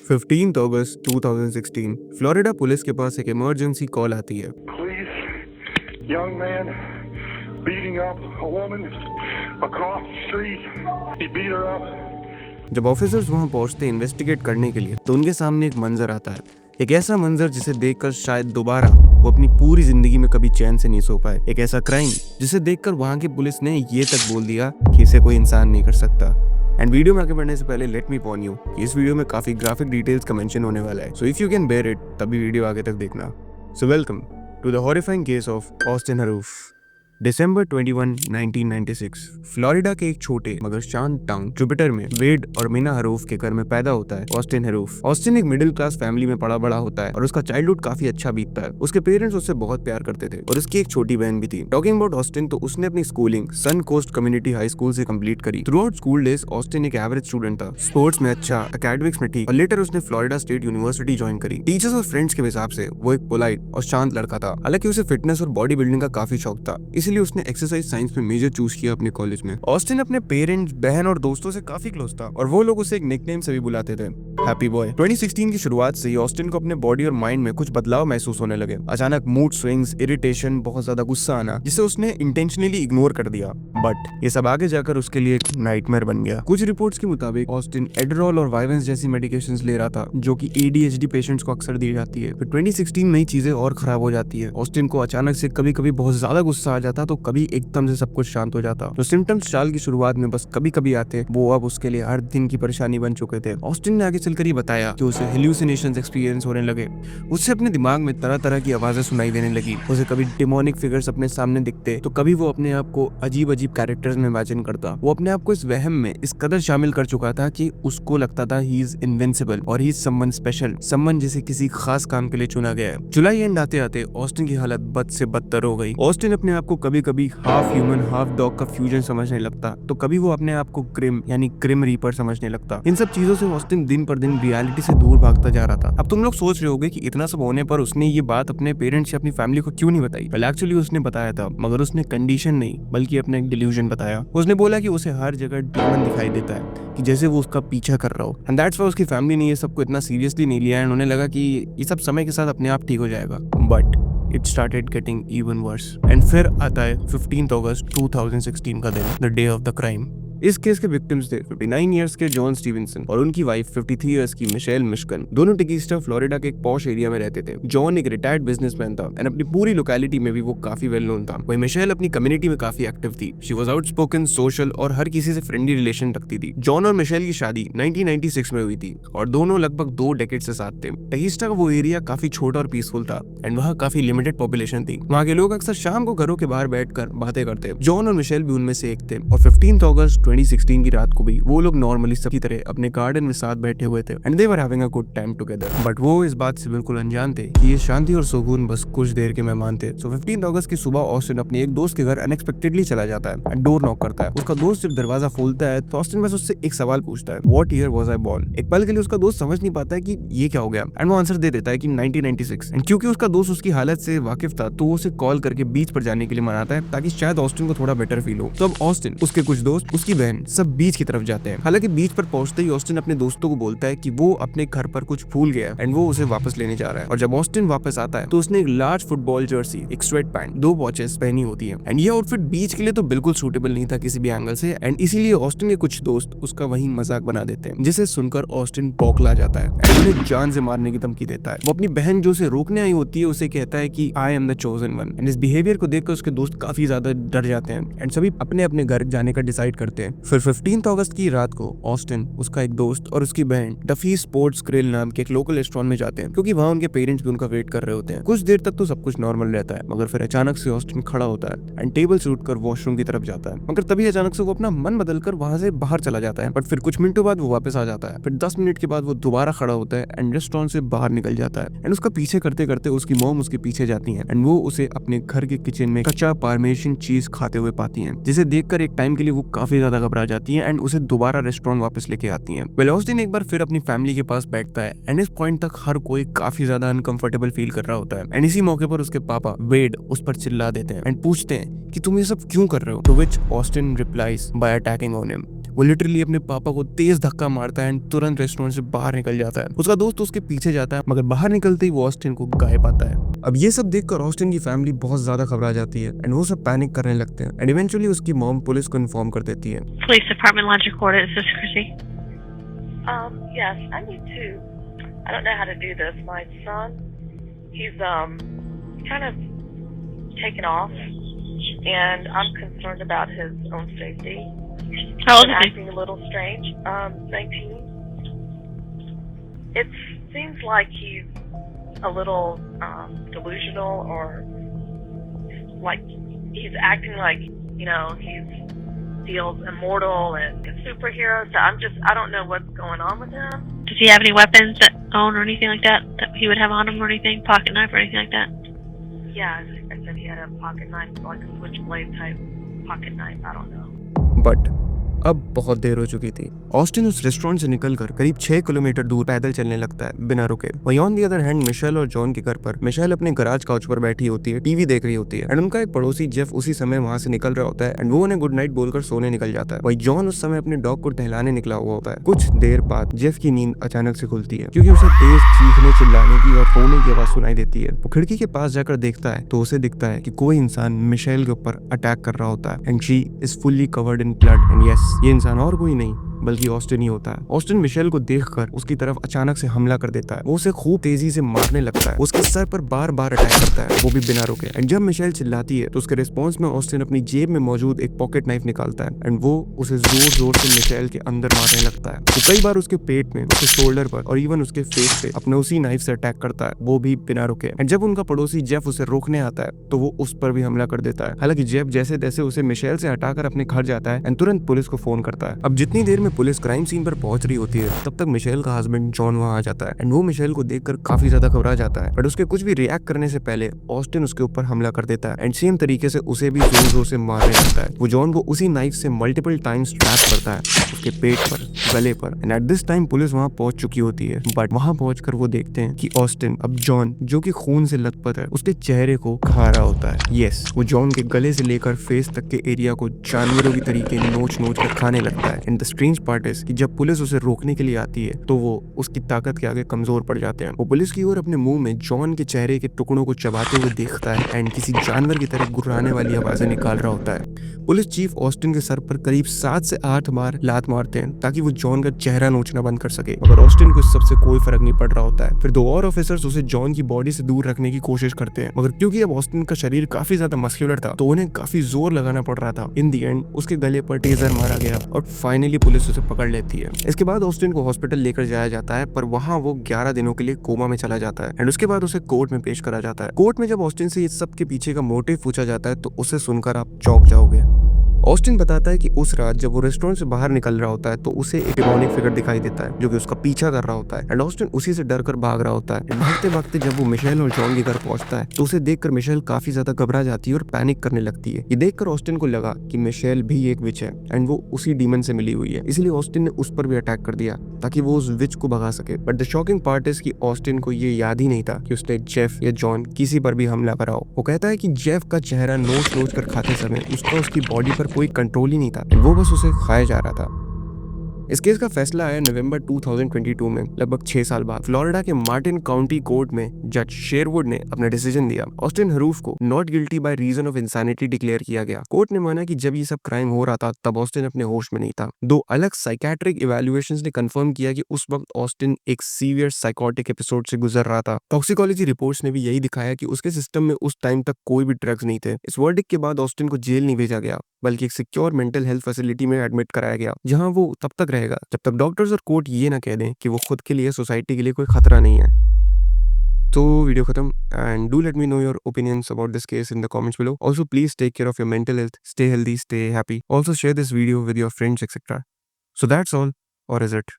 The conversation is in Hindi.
15 अगस्त 2016 फ्लोरिडा पुलिस के पास एक इमरजेंसी कॉल आती है। Police, young man beating up a woman across the street. He beat her up. जब ऑफिसर्स वहां पहुंचते इन्वेस्टिगेट करने के लिए तो उनके सामने एक मंजर आता है, एक ऐसा मंजर जिसे देखकर शायद दोबारा वो अपनी पूरी जिंदगी में कभी चैन से नहीं सो पाए। एक ऐसा क्राइम जिसे देखकर वहां की पुलिस ने ये तक बोल दिया कि इसे कोई इंसान नहीं कर सकता। एंड वीडियो में आगे बढ़ने से पहले लेट मी वॉर्न यू कि इस वीडियो में काफी ग्राफिक डिटेल्स का मेंशन होने वाला है, so if you can bear it तभी वीडियो आगे तक देखना। So welcome to the horrifying case of Austin Harouff. December 21, 1996 Florida के एक छोटे मगर शांत टाउन जुपिटर में वेड और मीना हरूफ के घर में पैदा होता है ऑस्टिन हरूफ। ऑस्टिन एक मिडिल क्लास फैमिली में पड़ा बड़ा होता है और उसका चाइल्डहुड काफी अच्छा बीतता है। उसके पेरेंट्स उससे बहुत प्यार करते थे और उसकी एक छोटी बहन भी थी। टॉकिंग अबाउट ऑस्टिन, तो उसने अपनी स्कूलिंग सन कोस्ट कम्युनिटी हाई स्कूल से कंप्लीट करी। Through out school days Austin एक एवरेज स्टूडेंट था, स्पोर्ट्स में अच्छा, एकेडमिक्स में ठीक, और लेटर उसने फ्लोरिडा स्टेट यूनिवर्सिटी ज्वाइन करी। टीचर्स और फ्रेंड्स के हिसाब से वो एक पोलाइट और शांत लड़का था। हालांकि उसे फिटनेस और बॉडी बिल्डिंग का काफी शौक था, इसलिए उसने एक्सरसाइज साइंस में मेजर चूज किया अपने कॉलेज में। ऑस्टिन अपने पेरेंट्स, बहन और दोस्तों से काफी क्लोज था और वो लोग उसे एक निकनेम से भी बुलाते थे, हैप्पी बॉय। 2016 की शुरुआत से ही ऑस्टिन को अपने बॉडी और माइंड में कुछ बदलाव महसूस होने लगे। अचानक मूड स्विंग्स, इरिटेशन, बहुत ज्यादा गुस्सा आना, जिसे उसने इंटेंशनली इग्नोर कर दिया। बट ये सब आगे जाकर उसके लिए एक नाइटमेयर बन गया। कुछ रिपोर्ट्स के मुताबिक ऑस्टिन एडरॉल और वाइवेंस जैसी मेडिकेशंस ले रहा था, जो कि ADHD पेशेंट्स को अक्सर दी जाती है। फिर 2016 में ही चीजें और खराब हो जाती है। ऑस्टिन को अचानक से कभी कभी बहुत ज्यादा गुस्सा आ जाता, तो कभी एकदम से सब कुछ शांत हो जाता। जो सिम्टम्स साल की शुरुआत में बस कभी कभी आते, वो अब उसके लिए हर दिन की परेशानी बन चुके थे। ऑस्टिन ने आगे चलकर ही बताया कि उसे हेल्यूसिनेशंस एक्सपीरियंस होने लगे। उससे अपने दिमाग में तरह तरह की आवाजें सुनाई देने लगी। उसे कभी डिमोनिक फिगर्स अपने सामने दिखते, तो कभी वो अपने आप को अजीब अजीब कैरेक्टर्स में इमेजिन करता। वो अपने आप को इस वहम में इस कदर शामिल कर चुका था कि उसको लगता था ही इज इनविंसिबल और he is someone special, someone जिसे किसी खास काम के लिए चुना गया है। जुलाई एंड आते आते ऑस्टिन की हालत बद से बदतर हो गई। ऑस्टिन अपने आप को कभी कभी हाफ ह्यूमन हाफ डॉग का फ्यूजन समझने लगता, तो कभी वो अपने आप को ग्रिम यानी ग्रिम रीपर समझने लगता। इन सब चीजों से ऑस्टिन दिन पर दिन रियलिटी से दूर भागता जा रहा था। अब तुम लोग सोच रहे होगे कि इतना सब होने पर उसने ये बात अपने पेरेंट्स या अपनी फैमिली को क्यों नहीं बताई। वेल एक्चुअली उसने बताया था, मगर उसने कंडीशन नहीं बल्कि अपना एक डिल्यूजन बताया। उसने बोला कि उसे हर जगह डेमन दिखाई देता है, कि जैसे वो उसका पीछा कर रहा हो। एंड दैट्स व्हाई उसकी फैमिली ने ये सबको इतना सीरियसली नहीं लिया एंड उन्हें लगा कि ये सब समय के साथ अपने आप ठीक हो जाएगा। But it started getting even worse. And फिर आता है 15 अगस्त 2016 का दिन, the day of the crime. इस केस के विक्टिम्स थे 59 इयर्स के जॉन स्टीवेंसन और उनकी वाइफ 53 इयर्स की मिशेल मिशकन। दोनों टिकीस्टा फ्लोरिडा के एक पॉश एरिया में रहते थे। जॉन एक रिटायर्ड बिजनेसमैन था एंड अपनी पूरी लोकेलिटी में भी वो काफी वेल नोन था। वही मिशेल अपनी कम्युनिटी में काफी एक्टिव थी। शी वाज आउटस्पोकन, सोशल और हर किसी से फ्रेंडली रिलेशन रखती थी। जॉन और मिशेल की शादी 1996 में हुई थी और दोनों लगभग 2 डेकेड से साथ थे। टिकीस्टा का वो एरिया काफी छोटा और पीसफुल था एंड वहाँ काफी लिमिटेड पॉपुलेशन थी। वहाँ के लोग अक्सर शाम को घरों के बाहर बैठकर बातें करते। जॉन और मिशेल भी उनमें से एक थे और 15 अगस्त 2016 की रात को भी वो लोग नॉर्मली सबकी तरह अपने गार्डन में साथ बैठे हुए थे and they were having a good time together. But वो इस बात से बिल्कुल अनजान थे कि ये शांति और सुकून बस कुछ देर के मेहमान थे। सो 15 अगस्त की सुबह ऑस्टिन अपने एक दोस्त के घर अनएक्सपेक्टेडली चला जाता है एंड डोर नॉक करता है। उसका दोस्त जब दरवाजा खोलता है तो ऑस्टिन बस उससे एक सवाल पूछता है, what year was I born. एक पल के लिए उसका दोस्त समझ नहीं पाता है कि ये क्या हो गया एंड वो आंसर दे देता है कि 1996। एंड क्योंकि उसका दोस्त उसकी हालत से वाकिफ था तो वो उसे कॉल करके बीच पर जाने के लिए मनाता है ताकि शायद ऑस्टिन को थोड़ा बेटर फील हो। तो अब ऑस्टिन, उसके कुछ दोस्त, उसकी बहन सब बीच की तरफ जाते हैं। हालांकि बीच पर पहुंचते ही ऑस्टिन अपने दोस्तों को बोलता है कि वो अपने घर पर कुछ भूल गया एंड वो उसे वापस लेने जा रहा है। और जब ऑस्टिन वापस आता है तो उसने एक लार्ज फुटबॉल जर्सी, एक स्वेट पैंट, 2 वॉचेस पहनी होती है एंड ये आउटफिट बीच के लिए तो बिल्कुल सूटेबल नहीं था किसी भी एंगल से एंड इसीलिए ऑस्टिन के कुछ दोस्त उसका वही मजाक बना देते हैं, जिसे सुनकर ऑस्टिन बौखला जाता है एंड उन्हें जान से मारने की धमकी देता है। वो अपनी बहन जो उसे रोकने आई होती है उसे कहता है कि I am the chosen one and इस बिहेवियर को देखकर उसके दोस्त काफी ज्यादा डर जाते हैं एंड सभी अपने अपने घर जाने का डिसाइड करते हैं। फिर 15 अगस्त की रात को ऑस्टिन, उसका एक दोस्त और उसकी बहन डफी स्पोर्ट्स ग्रिल नाम के एक लोकल रेस्टोरेंट में जाते हैं, क्योंकि वहाँ उनके पेरेंट्स भी उनका वेट कर रहे होते हैं। कुछ देर तक तो सब कुछ नॉर्मल रहता है, मगर फिर अचानक से ऑस्टिन खड़ा होता है एंड टेबल से उठकर वॉशरूम की तरफ जाता है, मगर तभी अचानक से वो अपना मन बदलकर वहाँ से बाहर चला जाता है। बट फिर कुछ मिनटों बाद वो वापस आ जाता है। फिर 10 मिनट के बाद वो दोबारा खड़ा होता है एंड रेस्टोरेंट से बाहर निकल जाता है एंड उसका पीछे करते करते उसकी मॉम उसके पीछे जाती है एंड वो उसे अपने घर के किचन में कच्चा पार्मेशन चीज खाते हुए पाती है, जिसे देखकर एक टाइम के लिए वो काफी ज्यादा घबरा जाती है एंड उसे दोबारा रेस्टोरेंट वापस लेके आती है। वेल ऑस्टिन एक बार फिर अपनी फैमिली के पास बैठता है एंड इस पॉइंट तक हर कोई काफी ज्यादा अनकंफर्टेबल फील कर रहा होता है एंड इसी मौके पर उसके पापा वेड उस पर चिल्ला देते हैं एंड पूछते हैं कि तुम ये सब क्यों कर रहे हो। To which Austin replies by attacking on him. वो लिटरली अपने पापा को तेज धक्का मारता है एंड तुरंत रेस्टोरेंट से बाहर निकल जाता है। उसका दोस्त उसके पीछे जाता है, मगर बाहर निकलते ही वो ऑस्टिन को गायब पाता है। अब ये सब देखकर ऑस्टिन की फैमिली बहुत ज्यादा घबरा जाती है एंड वो सब पैनिक करने लगते हैं एंड इवेंचुअली उसकी मॉम पुलिस को इन्फॉर्म कर देती है। Police department lodge recorded. Is this Chrissy? Yes, I need to. I don't know how to do this. My son, he's kind of taken off, and I'm concerned about his own safety. How old He's is he? acting a little strange. 19. It seems like he's a little delusional, or like he's acting like he feels immortal and a superhero. So I don't know what's going on with him. Does he have any weapons that own or anything like that he would have on him or anything? Pocket knife or anything like that? Yeah, I said he had a pocket knife, like a switchblade type pocket knife. I don't know. But अब बहुत देर हो चुकी थी। ऑस्टिन उस रेस्टोरेंट से निकलकर करीब 6 किलोमीटर दूर पैदल चलने लगता है बिना रुके। वहीं on the other hand Michelle और जॉन के घर पर मिशेल अपने गराज काउच पर बैठी होती है, टीवी देख रही होती है एंड उनका एक पड़ोसी जेफ उसी समय वहां से निकल रहा होता है एंड वो उन्हें गुड नाइट बोलकर सोने निकल जाता है। वहीं जॉन उस समय अपने डॉग को टहलाने निकला हुआ होता है। कुछ देर बाद जेफ की नींद अचानक से खुलती है क्योंकि उसे तेज चीखने चिल्लाने की और रोने की आवाज सुनाई देती है। वो खिड़की के पास जाकर देखता है तो उसे दिखता है कि कोई इंसान मिशेल के ऊपर अटैक कर रहा होता है and she is fully covered in blood and yes, ये इंसान और कोई नहीं बल्कि ऑस्टिन ही होता है। ऑस्टिन मिशेल को देखकर उसकी तरफ अचानक से हमला कर देता है। वो उसे खूब तेजी से मारने लगता है, उसके सर पर बार बार अटैक करता है, वो भी बिना रुके। एंड जब मिशेल चिल्लाती है तो उसके रिस्पॉन्स में ऑस्टिन अपनी जेब में मौजूद एक पॉकेट नाइफ निकालता है एंड वो उसे जोर जोर से मिशेल के अंदर मारने लगता है। वो कई बार उसके पेट में, उसके शोल्डर पर और इवन उसके फेस पे अपने उसी नाइफ से अटैक करता है, वो भी बिना रुके। एंड जब उनका पड़ोसी जेफ उसे रोकने आता है तो वो उस पर भी हमला कर देता है। हालांकि जेफ जैसे तैसे उसे मिशेल से हटाकर अपने घर जाता है एंड तुरंत पुलिस को फोन करता है। अब जितनी देर में पुलिस क्राइम सीन पहुंच रही होती है तब तक मिशेल का हस्बैंड जॉन वहां आ जाता है एंड वो मिशेल को देखकर काफी ज्यादा घबरा जाता है। बट उसके कुछ भी रिएक्ट करने से पहले ऑस्टिन उसके ऊपर हमला कर देता है एंड सेम तरीके से उसे भी जोर जोर से मारने लगता है। वो जॉन को उसी नाइफ से मल्टीपल टाइम्स ट्रैप करता है, उसके पेट पर, गले पर। And at this time police वहां पहुंच चुकी होती है। बट वहां पहुंचकर वो देखते हैं कि ऑस्टिन अब जॉन जो कि खून से लथपथ है उसके चेहरे को खा रहा होता है। यस, वो जॉन के गले से लेकर फेस तक के एरिया को जानवरों की तरीके नोच नोच कर खाने लगता है। And the strange part is कि जब पुलिस उसे रोकने के लिए आती है तो वो उसकी ताकत के आगे कमजोर पड़ जाते हैं। वो पुलिस की ओर अपने मुंह में जॉन के चेहरे के टुकड़ों को चबाते हुए देखता है एंड किसी जानवर की तरह गुर्राने वाली आवाजें निकाल रहा होता है। पुलिस चीफ ऑस्टिन के सर पर करीब 7 से 8 बार लात मारते हैं ताकि वो जॉन का चेहरा नोचना बंद कर सके, मगर ऑस्टिन को इस सबसे कोई फर्क नहीं पड़ रहा होता है। फिर 2 और ऑफिसर्स उसे जॉन की बॉडी से दूर रखने की कोशिश करते हैं, मगर क्योंकि अब ऑस्टिन का शरीर काफी ज्यादा मस्कुलर था तो उन्हें काफी जोर लगाना पड़ रहा था। इन दी एंड उसके गले पर टेजर मारा गया और फाइनली पुलिस उसे पकड़ लेती है। इसके बाद ऑस्टिन को हॉस्पिटल लेकर जाया जाता है, पर वहां वो 11 दिनों के लिए कोमा में चला जाता है एंड उसके बाद उसे कोर्ट में पेश करा जाता है। कोर्ट में जब ऑस्टिन से इस सब के पीछे का मोटिव पूछा जाता है तो उसे सुनकर आप चौंक जाओगे। ऑस्टिन बताता है कि उस रात जब वो रेस्टोरेंट से बाहर निकल रहा होता है तो उसे एक डेमोनिक फिगर दिखाई देता है जो कि उसका पीछा कर रहा होता है एंड ऑस्टिन उसी से डर कर भाग रहा होता है। भागते भागते जब वो मिशेल और जॉन के घर पहुंचता है तो उसे देखकर मिशेल काफी ज्यादा घबरा जाती है और पैनिक करने लगती है। ये देखकर ऑस्टिन को लगा कि मिशेल भी एक विच है एंड वो उसी डीमन से मिली हुई है, इसलिए ऑस्टिन ने उस पर भी अटैक कर दिया ताकि वो उस विच को भगा सके। But the shocking part is कि ऑस्टिन को ये याद ही नहीं था कि उसने जेफ या जॉन किसी पर भी हमला करा हो। वो कहता है कि जेफ का चेहरा नोच नोच कर खाते समय उसकी बॉडी पर कोई कंट्रोल ही नहीं था, वो बस उसे खाया जा रहा था। इस केस का फैसला आया नवंबर 2022 में, लगभग 6 साल बाद। फ्लोरिडा के मार्टिन काउंटी कोर्ट में जज शेरवुड ने अपना डिसीजन दिया। ऑस्टिन हरूफ को not guilty by reason of insanity declare किया गया। कोर्ट ने माना कि जब ये सब क्राइम हो रहा था तब ऑस्टिन अपने होश में नहीं था। 2 अलग साइकेट्रिक इवैल्यूएशंस ने कंफर्म किया कि उस वक्त ऑस्टिन एक सीवियर साइकोटिक एपिसोड से गुजर रहा था। टॉक्सिकोलॉजी रिपोर्ट्स ने भी यही दिखाया कि उसके सिस्टम में उस टाइम तक कोई भी ड्रग्स नहीं थे। इस वर्डिक्ट के बाद ऑस्टिन को जेल नहीं भेजा गया बल्कि एक सिक्योर मेंटल हेल्थ फैसिलिटी में एडमिट कराया गया, जहां वो तब तक रहेगा जब तक डॉक्टर्स और कोर्ट ये ना कह दें कि वो खुद के लिए, सोसाइटी के लिए कोई खतरा नहीं है। तो वीडियो खत्म and do let me know your opinions about this case in the comments below. Also please take care of your mental health, stay healthy, stay happy. Also share this video with your friends etcetera. So that's all, or is it?